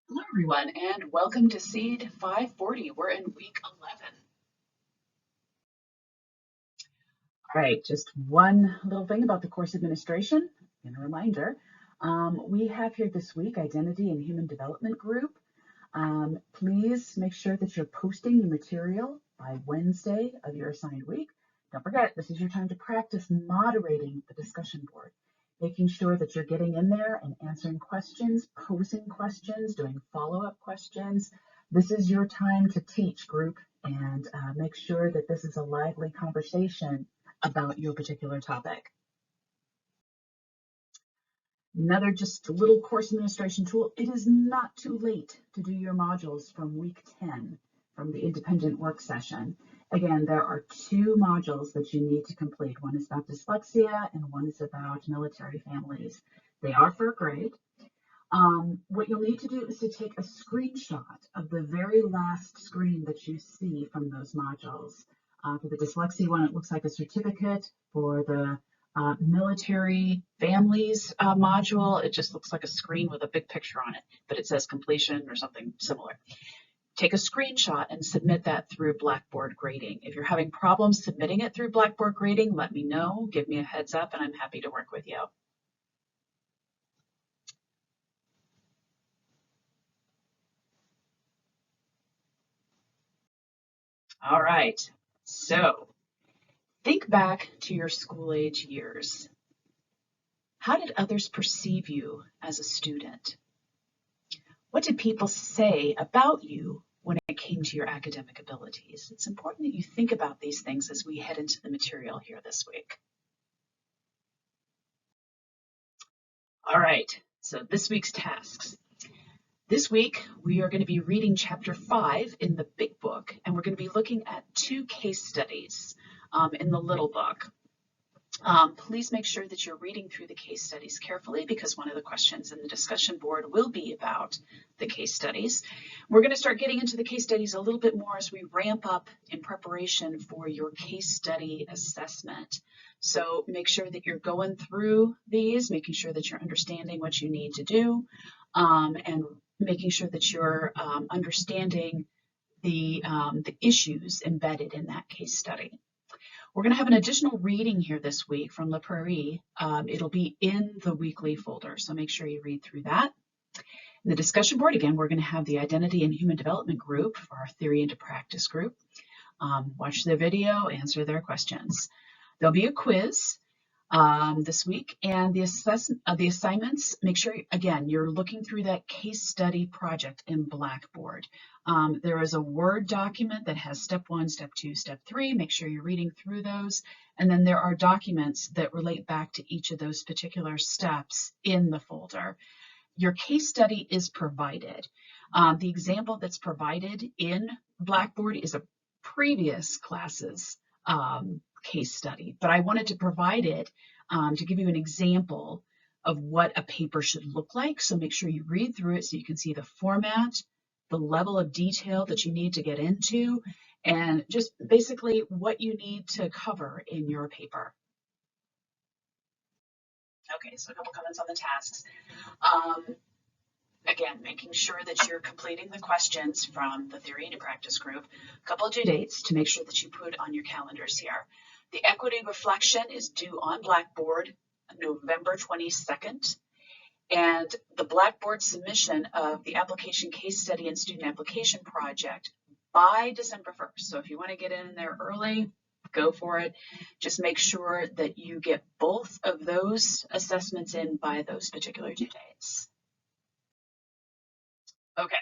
Hello, everyone, and welcome to Seed 540. We're in week 11. All right, just one little thing about the course administration and a reminder. We have here this week Identity and Human Development Group. Please make sure that you're posting your material by Wednesday of your assigned week. Don't forget, this is your time to practice moderating the discussion board, making sure that you're getting in there and answering questions, posing questions, doing follow-up questions. This is your time to teach, group, and make sure that this is a lively conversation about your particular topic. Another just little course administration tool. It is not too late to do your modules from week 10 from the independent work session. Again, there are two modules that you need to complete. One is about dyslexia and one is about military families. They are for a grade. What you'll need to do is to take a screenshot of the very last screen that you see from those modules. For the dyslexia one, it looks like a certificate. For the military families module, it just looks like a screen with a big picture on it, but it says completion or something similar. Take a screenshot and submit that through Blackboard Grading. If you're having problems submitting it through Blackboard Grading, let me know, give me a heads up, and I'm happy to work with you. All right, so think back to your school age years. How did others perceive you as a student? What did people say about you when it came to your academic abilities? It's important that you think about these things as we head into the material here this week. All right, so this week's tasks. This week, we are going to be reading chapter 5 in the big book, and we're going to be looking at 2 case studies in the little book. Please make sure that you're reading through the case studies carefully because one of the questions in the discussion board will be about the case studies. We're going to start getting into the case studies a little bit more as we ramp up in preparation for your case study assessment. So make sure that you're going through these, making sure that you're understanding what you need to do, and making sure that you're understanding the issues embedded in that case study. We're going to have an additional reading here this week from La Prairie. It'll be in the weekly folder, so make sure you read through that. In the discussion board, again, we're going to have the Identity and Human Development group for our Theory into Practice group. Watch the video, answer their questions. There'll be a quiz this week, and the assignments, make sure, again, you're looking through that case study project in Blackboard. There is a Word document that has step 1, step 2, step 3. Make sure you're reading through those. And then there are documents that relate back to each of those particular steps in the folder. Your case study is provided. The example that's provided in Blackboard is a previous class's case study, but I wanted to provide it to give you an example of what a paper should look like. So make sure you read through it so you can see the format, the level of detail that you need to get into, and just basically what you need to cover in your paper. Okay, so a couple comments on the tasks. Again, making sure that you're completing the questions from the Theory into Practice group. A couple of due dates to make sure that you put on your calendars here. The equity reflection is due on Blackboard November 22nd. And the Blackboard submission of the application case study and student application project by December 1st. So if you want to get in there early, go for it. Just make sure that you get both of those assessments in by those particular due dates. Okay,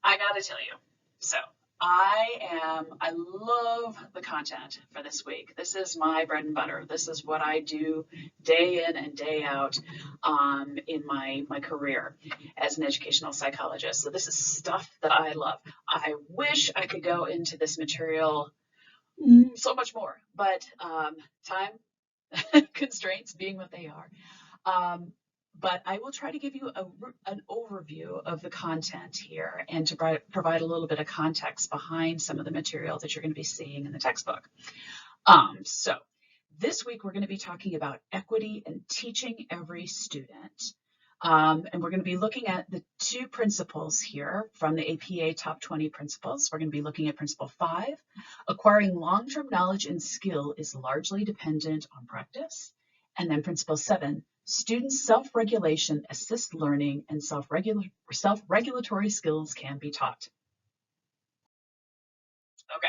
I gotta tell you, so I love the content for this week. This is my bread and butter. This is what I do day in and day out in my career as an educational psychologist. So this is stuff that I love. I wish I could go into this material so much more, but time constraints being what they are. But I will try to give you an overview of the content here and to provide a little bit of context behind some of the material that you're going to be seeing in the textbook. So this week we're going to be talking about equity and teaching every student. And we're going to be looking at the two principles here from the APA Top 20 Principles. We're going to be looking at Principle 5, acquiring long-term knowledge and skill is largely dependent on practice. And then Principle 7, student self-regulation assists learning and self-regulatory skills can be taught. Okay,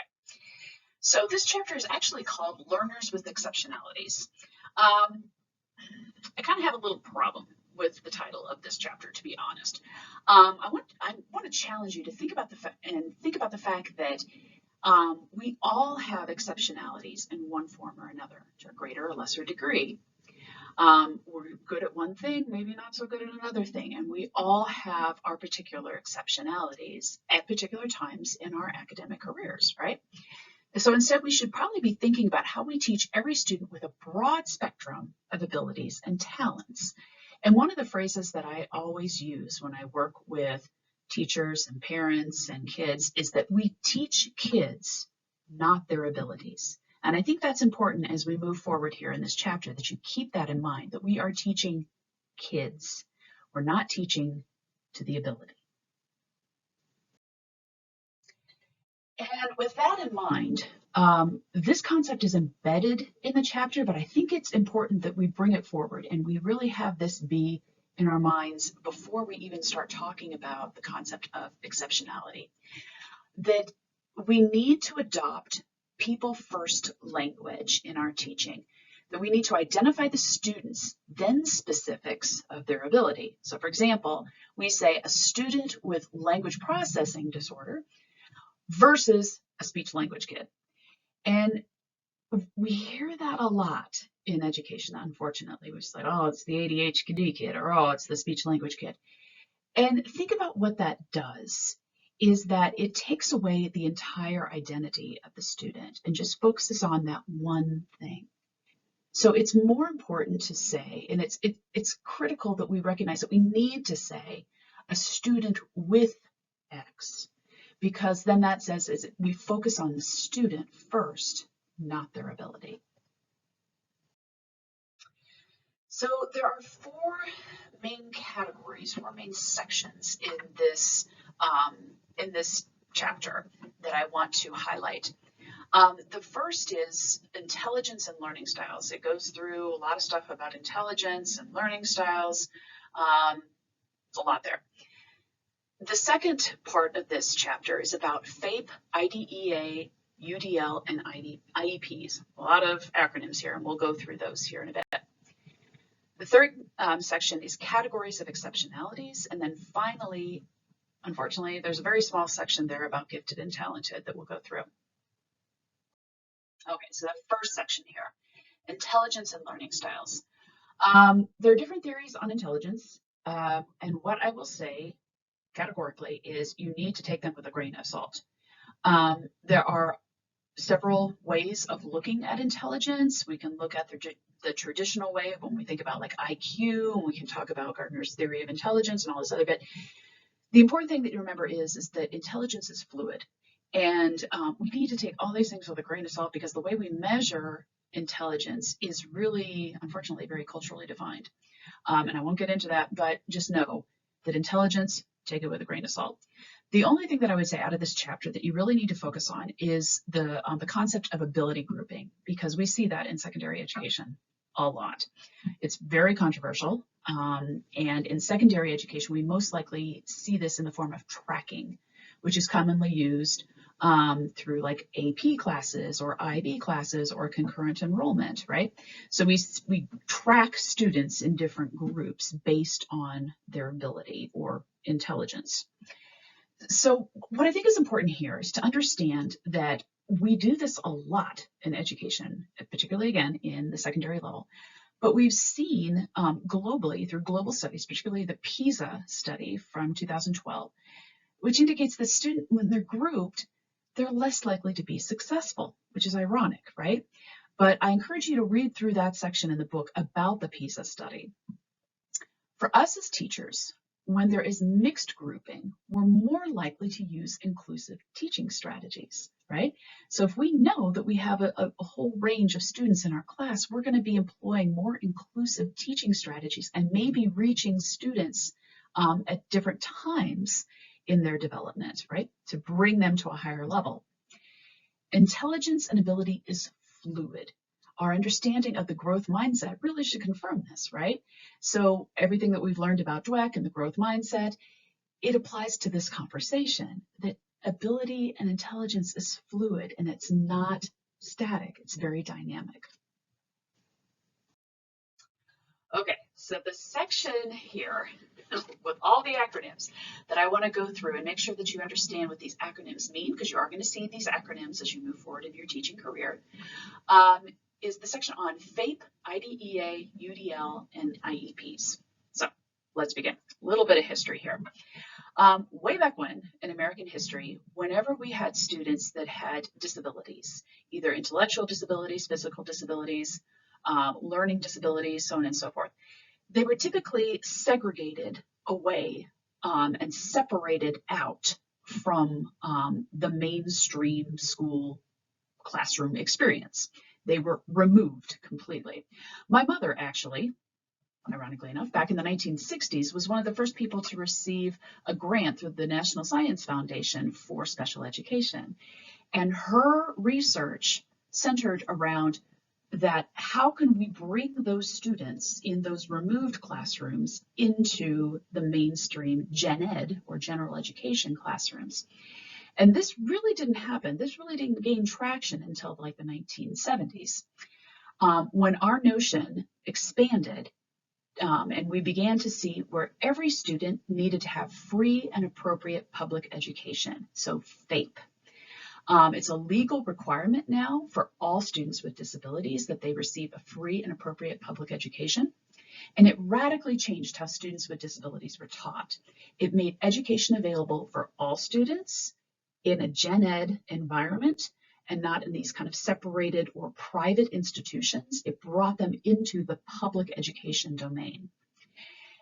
so this chapter is actually called Learners with Exceptionalities. I kind of have a little problem with the title of this chapter, to be honest. I want to challenge you to think about the fact that we all have exceptionalities in one form or another, to a greater or lesser degree. We're good at one thing, maybe not so good at another thing, and we all have our particular exceptionalities at particular times in our academic careers, right? So instead, we should probably be thinking about how we teach every student with a broad spectrum of abilities and talents. And one of the phrases that I always use when I work with teachers and parents and kids is that we teach kids, not their abilities. And I think that's important as we move forward here in this chapter, that you keep that in mind, that we are teaching kids. We're not teaching to the ability. And with that in mind, this concept is embedded in the chapter, but I think it's important that we bring it forward and we really have this be in our minds before we even start talking about the concept of exceptionality. That we need to adopt people-first language in our teaching, that we need to identify the students, then specifics of their ability. So for example, we say a student with language processing disorder versus a speech language kid. And we hear that a lot in education, unfortunately. We're just like, oh, it's the ADHD kid, or oh, it's the speech language kid. And think about what that does, is that it takes away the entire identity of the student and just focuses on that one thing. So it's more important to say, and it's critical that we recognize that we need to say a student with X, because then that says is we focus on the student first, not their ability. So there are four main categories, four main sections in this chapter that I want to highlight. The first is intelligence and learning styles. It goes through a lot of stuff about intelligence and learning styles. It's a lot there. The second part of this chapter is about FAPE, IDEA, UDL, and IEPs. A lot of acronyms here, and we'll go through those here in a bit. The third section is categories of exceptionalities, and then finally, unfortunately, there's a very small section there about gifted and talented that we'll go through. Okay, so the first section here, intelligence and learning styles. There are different theories on intelligence, and what I will say categorically is you need to take them with a grain of salt. There are several ways of looking at intelligence. We can look at the traditional way when we think about like IQ, and we can talk about Gardner's theory of intelligence and all this other bit. The important thing that you remember is that intelligence is fluid, and we need to take all these things with a grain of salt, because the way we measure intelligence is really, unfortunately, very culturally defined. And I won't get into that, but just know that intelligence, take it with a grain of salt. The only thing that I would say out of this chapter that you really need to focus on is the concept of ability grouping, because we see that in secondary education a lot. It's very controversial, and in secondary education, we most likely see this in the form of tracking, which is commonly used through like AP classes or IB classes or concurrent enrollment, right? So we track students in different groups based on their ability or intelligence. So what I think is important here is to understand that we do this a lot in education, particularly again in the secondary level, but we've seen globally through global studies, particularly the PISA study from 2012, which indicates that students, when they're grouped, they're less likely to be successful, which is ironic, right? But I encourage you to read through that section in the book about the PISA study. For us as teachers, when there is mixed grouping, we're more likely to use inclusive teaching strategies, right? So if we know that we have a whole range of students in our class, we're going to be employing more inclusive teaching strategies and maybe reaching students at different times in their development, right? To bring them to a higher level. Intelligence and ability is fluid. Our understanding of the growth mindset really should confirm this, right? So everything that we've learned about Dweck and the growth mindset, it applies to this conversation, that ability and intelligence is fluid and it's not static, it's very dynamic. Okay, so the section here with all the acronyms that I want to go through and make sure that you understand what these acronyms mean, because you are going to see these acronyms as you move forward in your teaching career, is the section on FAPE, IDEA, UDL, and IEPs. So let's begin. A little bit of history here. Way back when, in American history, whenever we had students that had disabilities, either intellectual disabilities, physical disabilities, learning disabilities, so on and so forth, they were typically segregated away and separated out from the mainstream school classroom experience. They were removed completely. My mother, actually, ironically enough, back in the 1960s, was one of the first people to receive a grant through the National Science Foundation for special education. And her research centered around that how can we bring those students in those removed classrooms into the mainstream gen ed or general education classrooms. And this really didn't happen. This really didn't gain traction until like the 1970s, when our notion expanded and we began to see where every student needed to have free and appropriate public education, so FAPE. It's a legal requirement now for all students with disabilities that they receive a free and appropriate public education. And it radically changed how students with disabilities were taught. It made education available for all students in a gen ed environment and not in these kind of separated or private institutions. It brought them into the public education domain.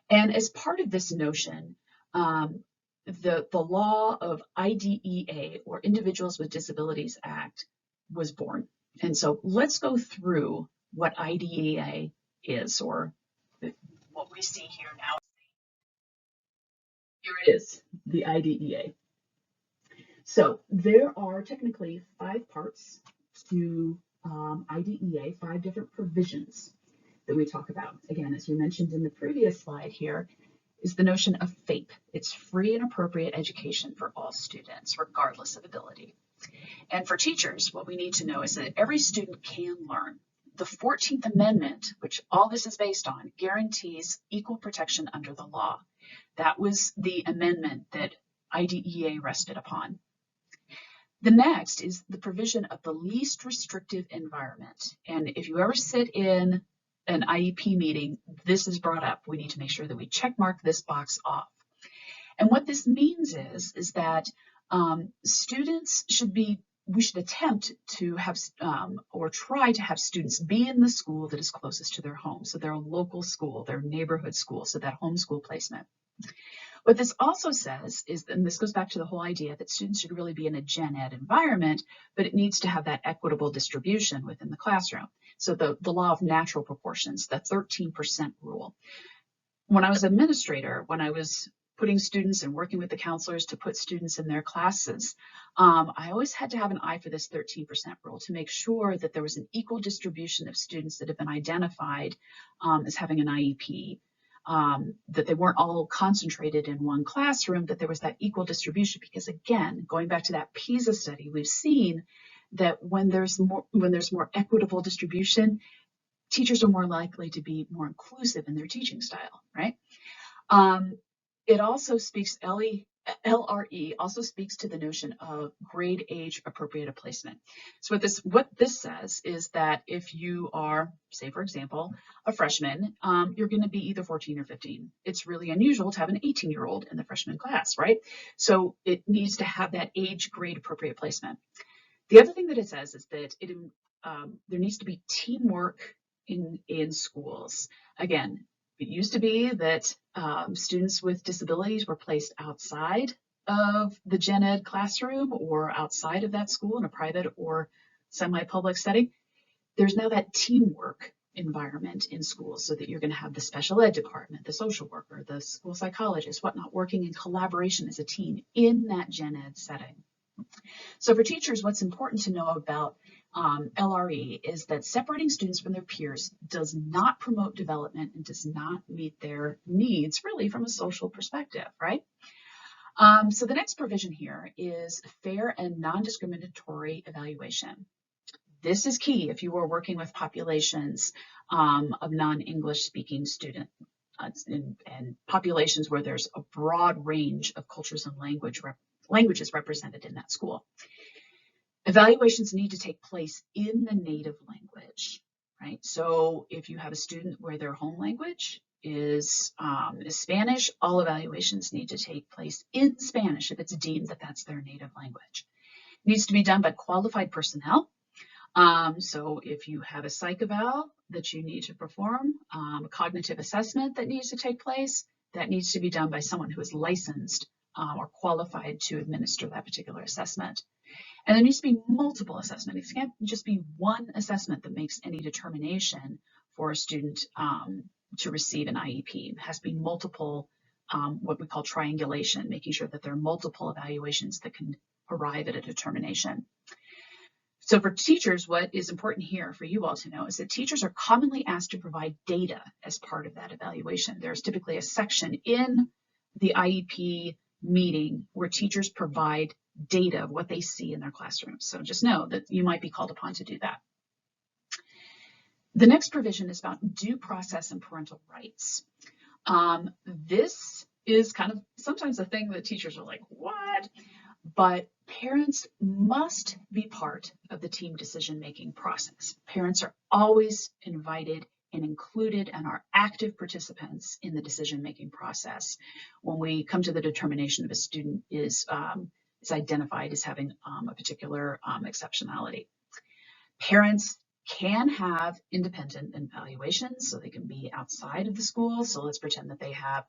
And as part of this notion, the law of IDEA, or Individuals with Disabilities Act, was born. And so let's go through what IDEA is, or what we see here now. Here it is, the IDEA. So there are technically 5 parts to IDEA, 5 different provisions that we talk about. Again, as we mentioned in the previous slide here, is the notion of FAPE. It's free and appropriate education for all students, regardless of ability. And for teachers, what we need to know is that every student can learn. The 14th Amendment, which all this is based on, guarantees equal protection under the law. That was the amendment that IDEA rested upon. The next is the provision of the least restrictive environment. And if you ever sit in an IEP meeting, this is brought up. We need to make sure that we check mark this box off. And what this means is that students we should attempt to have or try to have students be in the school that is closest to their home. So their local school, their neighborhood school, so that homeschool placement. What this also says is, and this goes back to the whole idea that students should really be in a gen ed environment, but it needs to have that equitable distribution within the classroom. So the law of natural proportions, the 13% rule. When I was administrator, when I was putting students and working with the counselors to put students in their classes, I always had to have an eye for this 13% rule to make sure that there was an equal distribution of students that have been identified as having an IEP. That they weren't all concentrated in one classroom, that there was that equal distribution. Because again, going back to that PISA study, we've seen that when there's more equitable distribution, teachers are more likely to be more inclusive in their teaching style, right? It also speaks, LRE also speaks to the notion of grade age appropriate placement. So what this says is that if you are, say for example, a freshman, you're going to be either 14 or 15. It's really unusual to have an 18-year-old in the freshman class, right? So it needs to have that age grade appropriate placement. The other thing that it says is that there needs to be teamwork in schools. Again, It used to be that students with disabilities were placed outside of the gen ed classroom or outside of that school in a private or semi-public setting. There's now that teamwork environment in schools, so that you're going to have the special ed department, the social worker, the school psychologist, whatnot, working in collaboration as a team in that gen ed setting. So for teachers, what's important to know about LRE is that separating students from their peers does not promote development and does not meet their needs really from a social perspective, right? So the next provision here is fair and non-discriminatory evaluation. This is key if you are working with populations of non-English speaking students and populations where there's a broad range of cultures and languages represented in that school. Evaluations need to take place in the native language, right? So if you have a student where their home language is Spanish, all evaluations need to take place in Spanish if it's deemed that that's their native language. It needs to be done by qualified personnel. So if you have a psych eval that you need to perform, a cognitive assessment that needs to take place, that needs to be done by someone who is licensed or qualified to administer that particular assessment. And there needs to be multiple assessments. It can't just be one assessment that makes any determination for a student to receive an IEP. It has to be multiple, what we call triangulation, making sure that there are multiple evaluations that can arrive at a determination. So for teachers, what is important here for you all to know is that teachers are commonly asked to provide data as part of that evaluation. There's typically a section in the IEP meeting where teachers provide data of what they see in their classrooms. So just know that you might be called upon to do that. The next provision is about due process and parental rights. This is kind of sometimes a thing that teachers are like, what? But parents must be part of the team decision-making process. Parents are always invited and included and are active participants in the decision-making process when we come to the determination of a student is identified as having a particular exceptionality. Parents can have independent evaluations, so they can be outside of the school. So let's pretend that they have,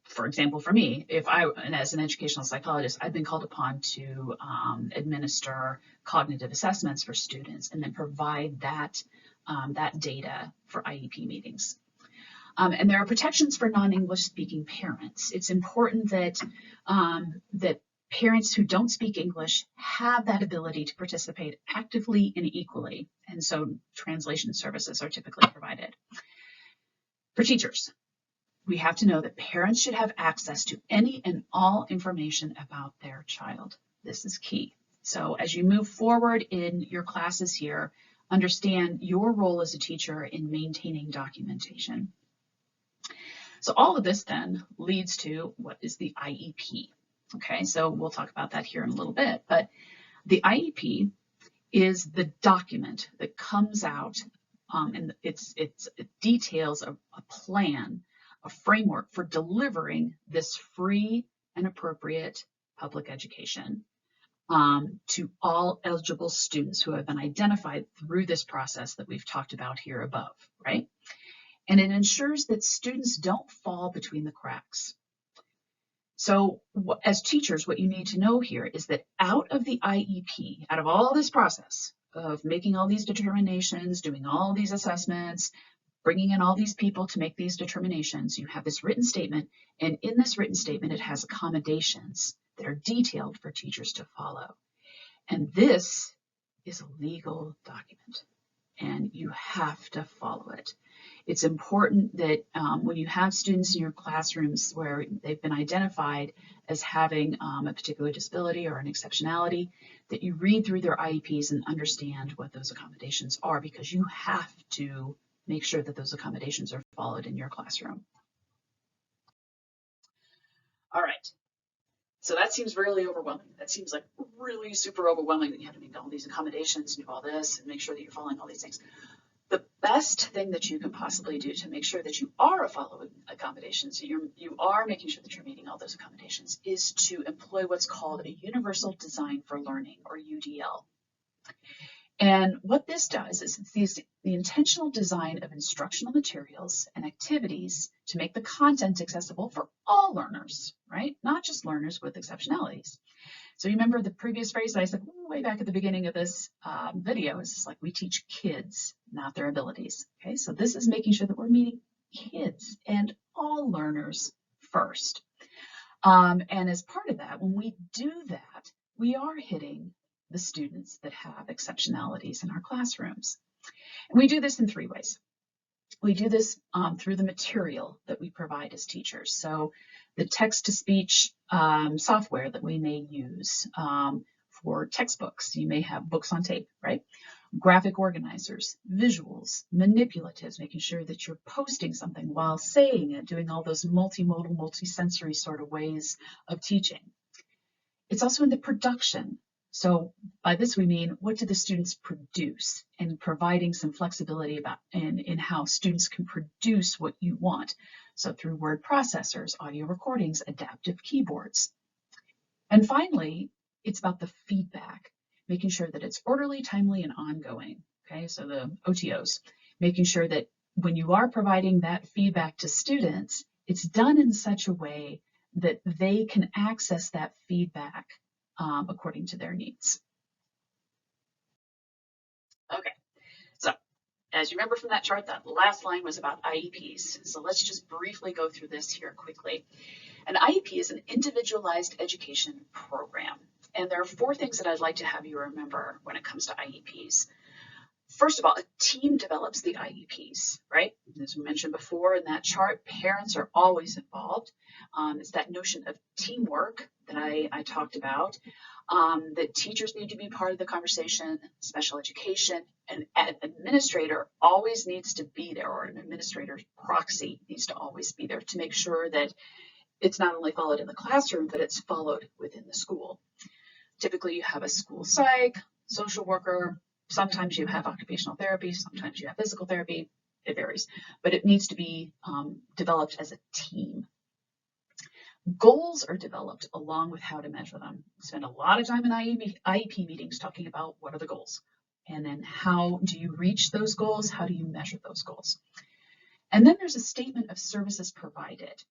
for example, for me, and as an educational psychologist, I've been called upon to administer cognitive assessments for students and then provide that data for IEP meetings. And there are protections for non-English speaking parents. It's important that parents who don't speak English have that ability to participate actively and equally. And so translation services are typically provided. For teachers, we have to know that parents should have access to any and all information about their child. This is key. So as you move forward in your classes here, understand your role as a teacher in maintaining documentation. So all of this then leads to what is the IEP. Okay, so we'll talk about that here in a little bit, but the IEP is the document that comes out and it details a plan, a framework for delivering this free and appropriate public education to all eligible students who have been identified through this process that we've talked about here above, right? And it ensures that students don't fall between the cracks. So as teachers, what you need to know here is that out of the IEP, out of all this process of making all these determinations, doing all these assessments, bringing in all these people to make these determinations, you have this written statement, and in this written statement, it has accommodations that are detailed for teachers to follow. And this is a legal document, and you have to follow it. It's important that when you have students in your classrooms where they've been identified as having a particular disability or an exceptionality, that you read through their IEPs and understand what those accommodations are, because you have to make sure that those accommodations are followed in your classroom. All right. So that seems really overwhelming. That seems like really super overwhelming that you have to make all these accommodations and do all this and make sure that you're following all these things. The best thing that you can possibly do to make sure that you are following accommodations, you are making sure that you're meeting all those accommodations, is to employ what's called a Universal Design for Learning, or UDL. And what this does is it's the intentional design of instructional materials and activities to make the content accessible for all learners, right? Not just learners with exceptionalities. So you remember the previous phrase that I said way back at the beginning of this video is like we teach kids, not their abilities. Okay, so this is making sure that we're meeting kids and all learners first. And as part of that, when we do that, we are hitting the students that have exceptionalities in our classrooms. And we do this in 3 ways. We do this through the material that we provide as teachers. So the text-to-speech software that we may use for textbooks. You may have books on tape, right? Graphic organizers, visuals, manipulatives, making sure that you're posting something while saying it, doing all those multimodal, multisensory sort of ways of teaching. It's also in the production. So by this we mean, what do the students produce, and providing some flexibility about in how students can produce what you want. So through word processors, audio recordings, adaptive keyboards. And finally, it's about the feedback, making sure that it's orderly, timely, and ongoing. Okay, so the OTOs, making sure that when you are providing that feedback to students, it's done in such a way that they can access that feedback according to their needs. Okay, so as you remember from that chart, that last line was about IEPs. So let's just briefly go through this here quickly. An IEP is an individualized education program. And there are 4 things that I'd like to have you remember when it comes to IEPs. First of all, a team develops the IEPs, right? As we mentioned before in that chart, parents are always involved. It's that notion of teamwork that I talked about, that teachers need to be part of the conversation, special education, and an administrator always needs to be there, or an administrator's proxy needs to always be there to make sure that it's not only followed in the classroom, but it's followed within the school. Typically, you have a school psych, social worker, sometimes you have occupational therapy, sometimes you have physical therapy, it varies, but it needs to be developed as a team. Goals are developed along with how to measure them. We spend a lot of time in IEP meetings talking about what are the goals, and then how do you reach those goals, how do you measure those goals. And then there's a statement of services provided.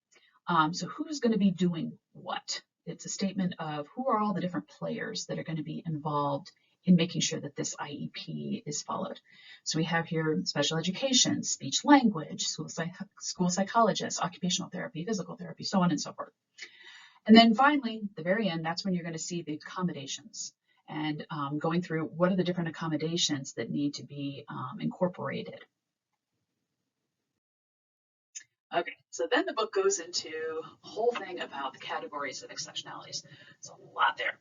So who's going to be doing what? It's a statement of who are all the different players that are going to be involved in making sure that this IEP is followed. So we have here special education, speech language, school psychologists, occupational therapy, physical therapy, so on and so forth. And then finally, the very end, that's when you're going to see the accommodations and going through what are the different accommodations that need to be incorporated. Okay, so then the book goes into a whole thing about the categories of exceptionalities. There's a lot there.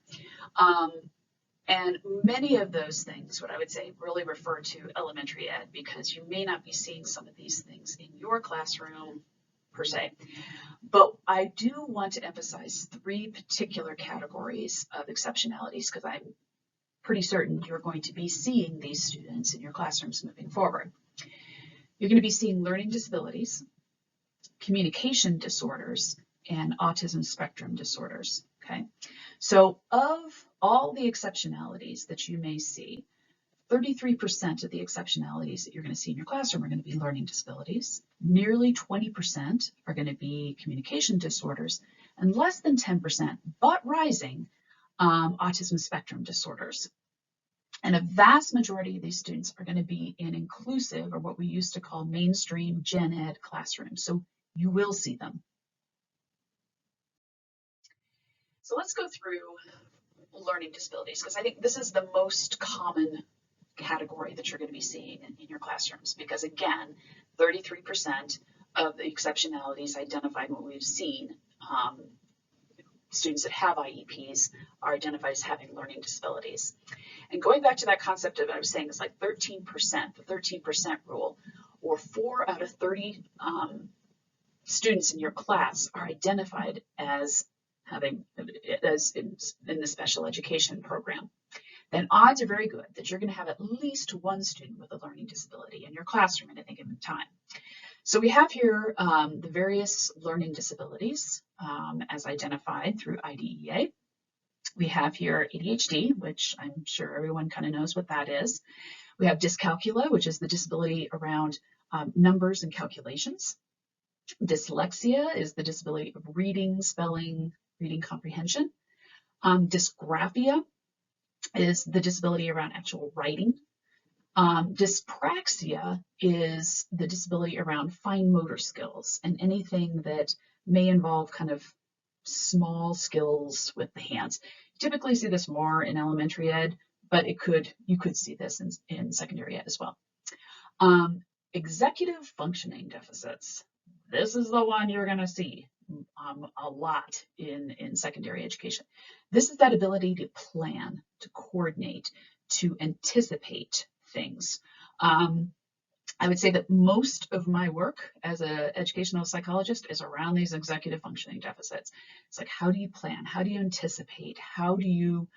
And many of those things, what I would say, really refer to elementary ed, because you may not be seeing some of these things in your classroom per se. But I do want to emphasize 3 particular categories of exceptionalities, because I'm pretty certain you're going to be seeing these students in your classrooms moving forward. You're going to be seeing learning disabilities, communication disorders, and autism spectrum disorders. Okay, so of all the exceptionalities that you may see, 33% of the exceptionalities that you're going to see in your classroom are going to be learning disabilities. Nearly 20% are going to be communication disorders, and less than 10%, but rising, autism spectrum disorders. And a vast majority of these students are going to be in inclusive, or what we used to call mainstream gen ed classrooms. So you will see them. So let's go through learning disabilities, because I think this is the most common category that you're going to be seeing in your classrooms, because again, 33% of the exceptionalities identified what we've seen, students that have IEPs are identified as having learning disabilities. And going back to that concept of what I was saying, it's like 13%, the 13% rule, or 4 out of 30 students in your class are identified as having in the special education program. Then odds are very good that you're going to have at least 1 student with a learning disability in your classroom at any given time. So we have here the various learning disabilities as identified through IDEA. We have here ADHD, which I'm sure everyone kind of knows what that is. We have dyscalculia, which is the disability around numbers and calculations. Dyslexia is the disability of reading, spelling, reading comprehension. Dysgraphia is the disability around actual writing. Dyspraxia is the disability around fine motor skills and anything that may involve kind of small skills with the hands. Typically see this more in elementary ed, but you could see this in secondary ed as well. Executive functioning deficits. This is the one you're going to see a lot in secondary education. This is that ability to plan, to coordinate, to anticipate things. I would say that most of my work as an educational psychologist is around these executive functioning deficits. It's like, how do you plan? How do you anticipate? How do you,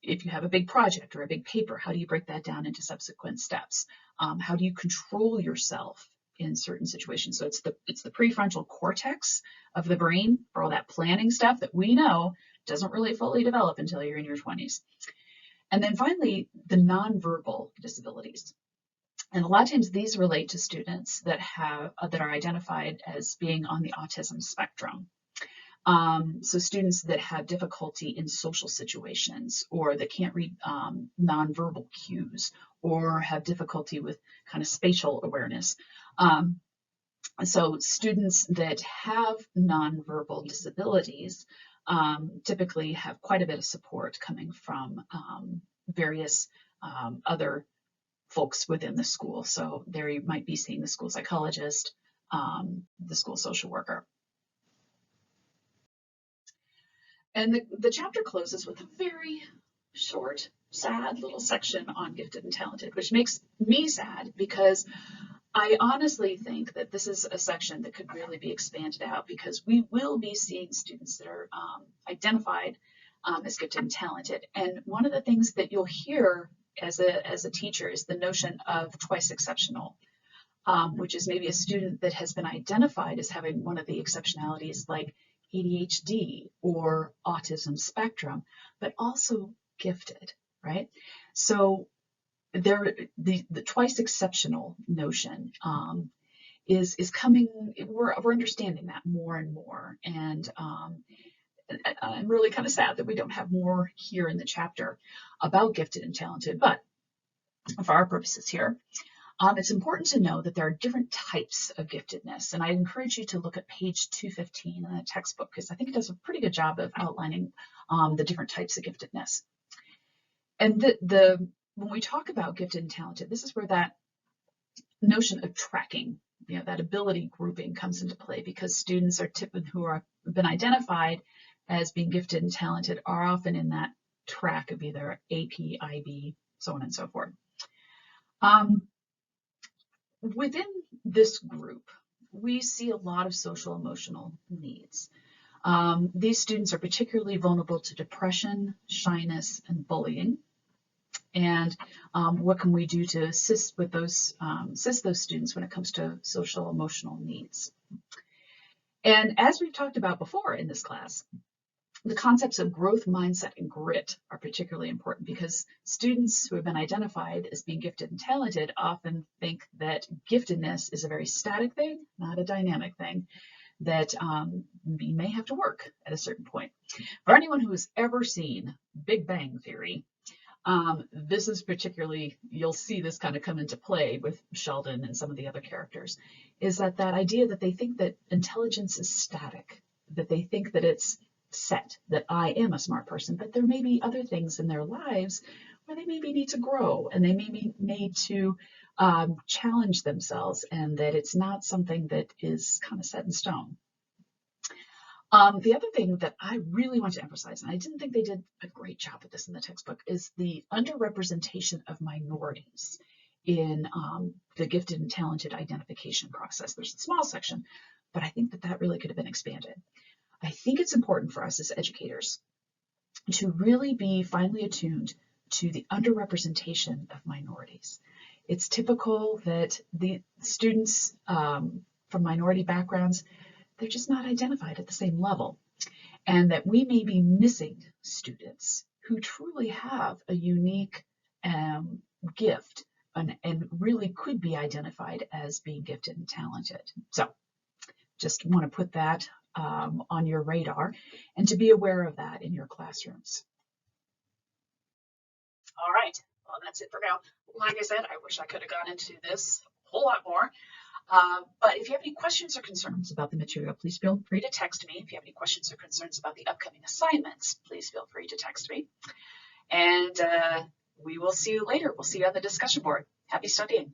if you have a big project or a big paper, how do you break that down into subsequent steps? How do you control yourself in certain situations? So it's the prefrontal cortex of the brain for all that planning stuff that we know doesn't really fully develop until you're in your 20s. And then finally, the nonverbal disabilities. And a lot of times these relate to students that are identified as being on the autism spectrum. So students that have difficulty in social situations, or that can't read nonverbal cues, or have difficulty with kind of spatial awareness. So students that have nonverbal disabilities typically have quite a bit of support coming from various other folks within the school. So there you might be seeing the school psychologist, the school social worker. And the chapter closes with a very short, sad little section on gifted and talented, which makes me sad because I honestly think that this is a section that could really be expanded out, because we will be seeing students that are identified as gifted and talented. And one of the things that you'll hear as a teacher is the notion of twice exceptional, which is maybe a student that has been identified as having one of the exceptionalities like ADHD or autism spectrum, but also gifted, right? So the twice exceptional notion is coming. We're understanding that more and more, and I'm really kind of sad that we don't have more here in the chapter about gifted and talented. But for our purposes here, it's important to know that there are different types of giftedness, and I encourage you to look at page 215 in the textbook, because I think it does a pretty good job of outlining the different types of giftedness. And when we talk about gifted and talented, this is where that notion of tracking, that ability grouping comes into play, because students who have been identified as being gifted and talented are often in that track of either AP, IB, so on and so forth. Within this group, we see a lot of social emotional needs. These students are particularly vulnerable to depression, shyness, and bullying. And what can we do to assist those students when it comes to social emotional needs? And as we've talked about before in this class, the concepts of growth mindset and grit are particularly important, because students who have been identified as being gifted and talented often think that giftedness is a very static thing, not a dynamic thing, that we may have to work at a certain point. For anyone who has ever seen Big Bang Theory, this is particularly, you'll see this kind of come into play with Sheldon and some of the other characters, is that idea that they think that intelligence is static, that they think that it's set, that I am a smart person, but there may be other things in their lives where they maybe need to grow, and they maybe need to challenge themselves, and that it's not something that is kind of set in stone. The other thing that I really want to emphasize, and I didn't think they did a great job with this in the textbook, is the underrepresentation of minorities in the gifted and talented identification process. There's a small section, but I think that really could have been expanded. I think it's important for us as educators to really be finely attuned to the underrepresentation of minorities. It's typical that the students from minority backgrounds, they're just not identified at the same level. and that we may be missing students who truly have a unique gift and really could be identified as being gifted and talented. So just want to put that on your radar and to be aware of that in your classrooms. All right, well, that's it for now. Like I said, I wish I could have gone into this a whole lot more. But if you have any questions or concerns about the material, please feel free to text me. If you have any questions or concerns about the upcoming assignments, please feel free to text me. And we will see you later. We'll see you on the discussion board. Happy studying.